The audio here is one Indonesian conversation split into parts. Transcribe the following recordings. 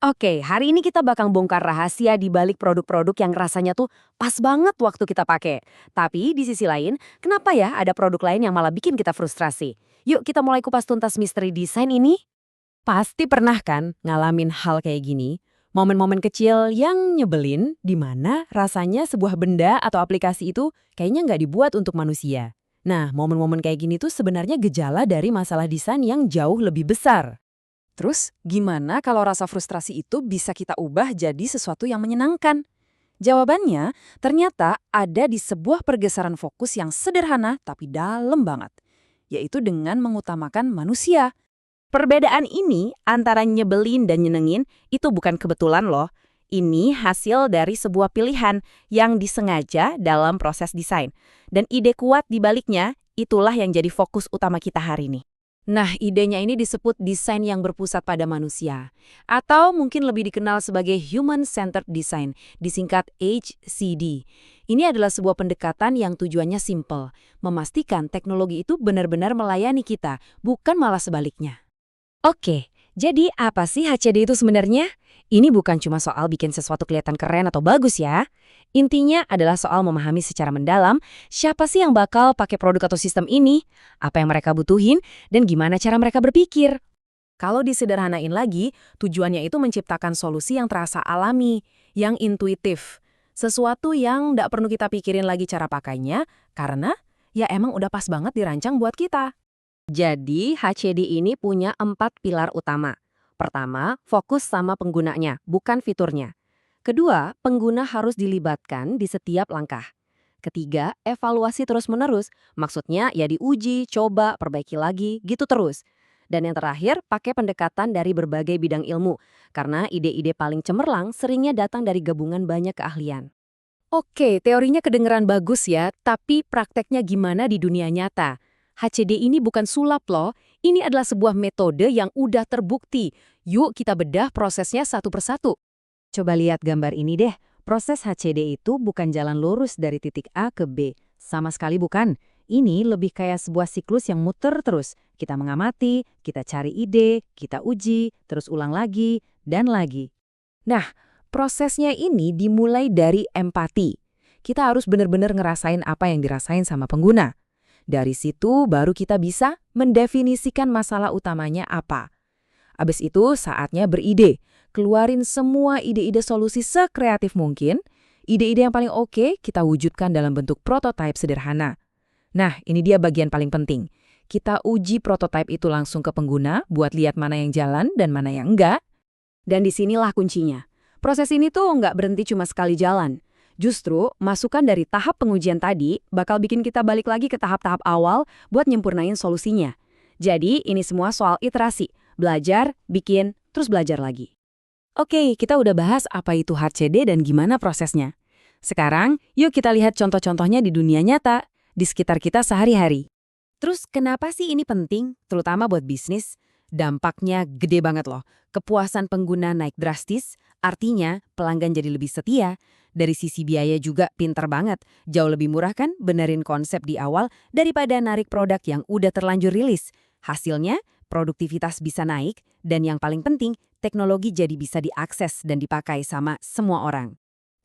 Oke, hari ini kita bakal bongkar rahasia di balik produk-produk yang rasanya tuh pas banget waktu kita pakai. Tapi di sisi lain, kenapa ya ada produk lain yang malah bikin kita frustrasi? Yuk kita mulai kupas tuntas misteri desain ini. Pasti pernah kan ngalamin hal kayak gini? Momen-momen kecil yang nyebelin di mana rasanya sebuah benda atau aplikasi itu kayaknya nggak dibuat untuk manusia. Nah, momen-momen kayak gini tuh sebenarnya gejala dari masalah desain yang jauh lebih besar. Terus, gimana kalau rasa frustrasi itu bisa kita ubah jadi sesuatu yang menyenangkan? Jawabannya ternyata ada di sebuah pergeseran fokus yang sederhana tapi dalam banget, yaitu dengan mengutamakan manusia. Perbedaan ini antara nyebelin dan nyenengin itu bukan kebetulan loh. Ini hasil dari sebuah pilihan yang disengaja dalam proses desain. Dan ide kuat di baliknya, itulah yang jadi fokus utama kita hari ini. Nah, idenya ini disebut desain yang berpusat pada manusia. Atau mungkin lebih dikenal sebagai Human-Centered Design, disingkat HCD. Ini adalah sebuah pendekatan yang tujuannya simple, memastikan teknologi itu benar-benar melayani kita, bukan malah sebaliknya. Oke, jadi apa sih HCD itu sebenarnya? Ini bukan cuma soal bikin sesuatu kelihatan keren atau bagus ya. Intinya adalah soal memahami secara mendalam siapa sih yang bakal pakai produk atau sistem ini, apa yang mereka butuhin, dan gimana cara mereka berpikir. Kalau disederhanain lagi, tujuannya itu menciptakan solusi yang terasa alami, yang intuitif. Sesuatu yang nggak perlu kita pikirin lagi cara pakainya, karena ya emang udah pas banget dirancang buat kita. Jadi HCD ini punya 4 pilar utama. Pertama, fokus sama penggunanya, bukan fiturnya. Kedua, pengguna harus dilibatkan di setiap langkah. Ketiga, evaluasi terus-menerus. Maksudnya ya diuji, coba, perbaiki lagi, gitu terus. Dan yang terakhir, pakai pendekatan dari berbagai bidang ilmu. Karena ide-ide paling cemerlang seringnya datang dari gabungan banyak keahlian. Oke, teorinya kedengeran bagus ya, tapi prakteknya gimana di dunia nyata? HCD ini bukan sulap loh, ini adalah sebuah metode yang udah terbukti. Yuk kita bedah prosesnya satu persatu. Coba lihat gambar ini deh. Proses HCD itu bukan jalan lurus dari titik A ke B. Sama sekali bukan. Ini lebih kayak sebuah siklus yang muter terus. Kita mengamati, kita cari ide, kita uji, terus ulang lagi, dan lagi. Nah, prosesnya ini dimulai dari empati. Kita harus benar-benar ngerasain apa yang dirasain sama pengguna. Dari situ baru kita bisa mendefinisikan masalah utamanya apa. Abis itu saatnya beride. Keluarin semua ide-ide solusi sekreatif mungkin. Ide-ide yang paling oke kita wujudkan dalam bentuk prototipe sederhana. Nah, ini dia bagian paling penting. Kita uji prototipe itu langsung ke pengguna buat lihat mana yang jalan dan mana yang enggak. Dan disinilah kuncinya. Proses ini tuh nggak berhenti cuma sekali jalan. Justru, masukan dari tahap pengujian tadi bakal bikin kita balik lagi ke tahap-tahap awal buat nyempurnain solusinya. Jadi, ini semua soal iterasi. Belajar, bikin, terus belajar lagi. Oke, kita udah bahas apa itu HCD dan gimana prosesnya. Sekarang, yuk kita lihat contoh-contohnya di dunia nyata, di sekitar kita sehari-hari. Terus kenapa sih ini penting, terutama buat bisnis? Dampaknya gede banget loh. Kepuasan pengguna naik drastis, artinya pelanggan jadi lebih setia. Dari sisi biaya juga pinter banget. Jauh lebih murah kan benerin konsep di awal daripada narik produk yang udah terlanjur rilis. Hasilnya, produktivitas bisa naik, dan yang paling penting, teknologi jadi bisa diakses dan dipakai sama semua orang.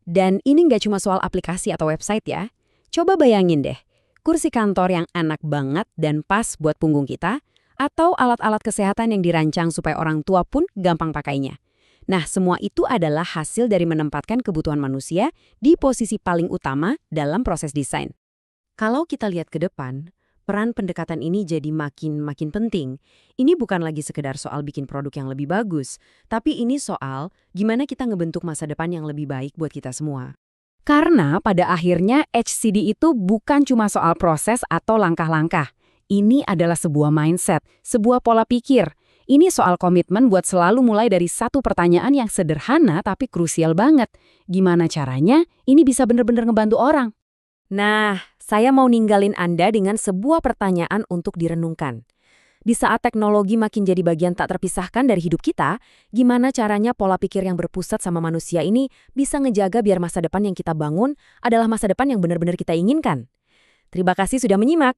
Dan ini nggak cuma soal aplikasi atau website ya. Coba bayangin deh, kursi kantor yang enak banget dan pas buat punggung kita, atau alat-alat kesehatan yang dirancang supaya orang tua pun gampang pakainya. Nah, semua itu adalah hasil dari menempatkan kebutuhan manusia di posisi paling utama dalam proses desain. Kalau kita lihat ke depan, peran pendekatan ini jadi makin penting. Ini bukan lagi sekedar soal bikin produk yang lebih bagus, tapi ini soal gimana kita ngebentuk masa depan yang lebih baik buat kita semua. Karena pada akhirnya HCD itu bukan cuma soal proses atau langkah-langkah. Ini adalah sebuah mindset, sebuah pola pikir. Ini soal komitmen buat selalu mulai dari satu pertanyaan yang sederhana tapi krusial banget. Gimana caranya ini bisa benar-benar ngebantu orang? Nah, saya mau ninggalin Anda dengan sebuah pertanyaan untuk direnungkan. Di saat teknologi makin jadi bagian tak terpisahkan dari hidup kita, gimana caranya pola pikir yang berpusat sama manusia ini bisa ngejaga biar masa depan yang kita bangun adalah masa depan yang benar-benar kita inginkan? Terima kasih sudah menyimak.